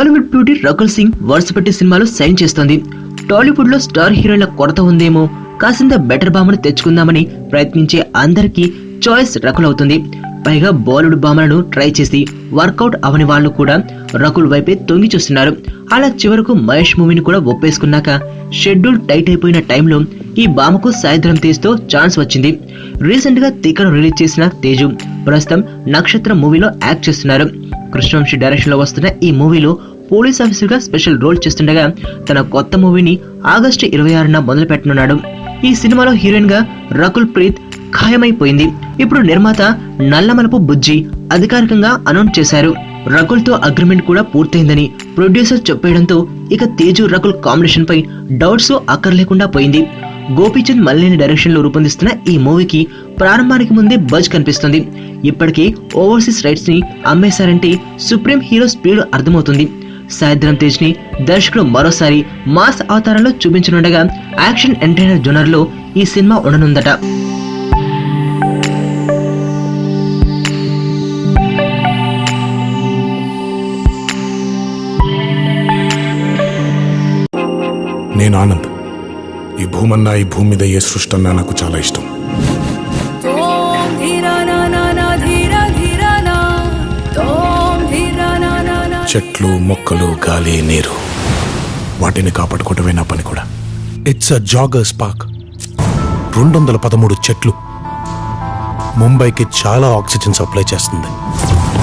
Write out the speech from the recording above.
Tollywood beauty Rakul Singh వరుసపెట్టి సినిమాలు sign చేస్తోంది. టాలీవుడ్ లో స్టార్ హీరోయిన్ల కొరత ఉందేమో, కాసింత బెటర్ భామను తెచ్చుకుందామని ప్రయత్నించే అందరికీ చాయిస్ రకుల్ అవుతుంది. పైగా బాలీవుడ్ భామలను ట్రై చేసి వర్కౌట్ అవని వాళ్ళు కూడా రకుల్ వైపే తొంగి చూస్తున్నారు. అలా చివరకు మహేష్ మూవీని కూడా ఒప్పేసుకున్నాక షెడ్యూల్ టైట్ అయిపోయిన టైంలో ఈ భామకు సాయంత్రం తేజ్తో ఛాన్స్ వచ్చింది. రీసెంట్ గా తీకను రిలీజ్ చేసిన తేజు ప్రస్తుతం నక్షత్రం మూవీలో యాక్ట్ చేస్తున్నారు. కృష్ణవంశీ డైరెక్షన్ లో వస్తున్న ఈ మూవీలో పోలీస్ ఆఫీసర్ గా స్పెషల్ రోల్ చేస్తుండగా తన కొత్త మూవీని ఆగస్టు 26న మొదలు పెట్టనున్నాడు. ఈ సినిమాలో హీరోయిన్ గా రకుల్ ప్రీత్ ఖాయమైపోయింది. ఇప్పుడు నిర్మాత నల్లమలపు బుజ్జి అధికారికంగా అనౌన్స్ చేశారు. రకుల్ తో అగ్రిమెంట్ కూడా పూర్తయిందని ప్రొడ్యూసర్ చెప్పేయడంతో ఇక తేజు రకుల్ కాంబినేషన్ పై డౌట్స్ అక్కర్లేకుండా పోయింది. గోపీచంద్ మల్లేని డైరెక్షన్ లో రూపొందిస్తున్న ఈ మూవీకి ప్రారంభానికి ముందే బజ్ కనిపిస్తుంది. ఇప్పటికే ఓవర్సీస్ రైట్స్ ని అమ్మేశారంటే సుప్రీం హీరో స్పీడ్ అర్థమవుతుంది. సాయంత్రం తేజ్ ని దర్శకుడు మరోసారి మాస్ అవతారంలో చూపించనుండగా యాక్షన్ ఎంటర్టైనర్ జోనర్ లో ఈ సినిమా ఉండనుందట. నేను ఆనంద్. ఈ భూమన్నా, ఈ భూమి మీద ఏ సృష్టి అన్నా నాకు చాలా ఇష్టం. చెట్లు, మొక్కలు, గాలి, నీరు, వాటిని కాపాడుకోవటమే నా పని కూడా. It's a joggers park. 213 చెట్లు ముంబైకి చాలా ఆక్సిజన్ సప్లై చేస్తుంది.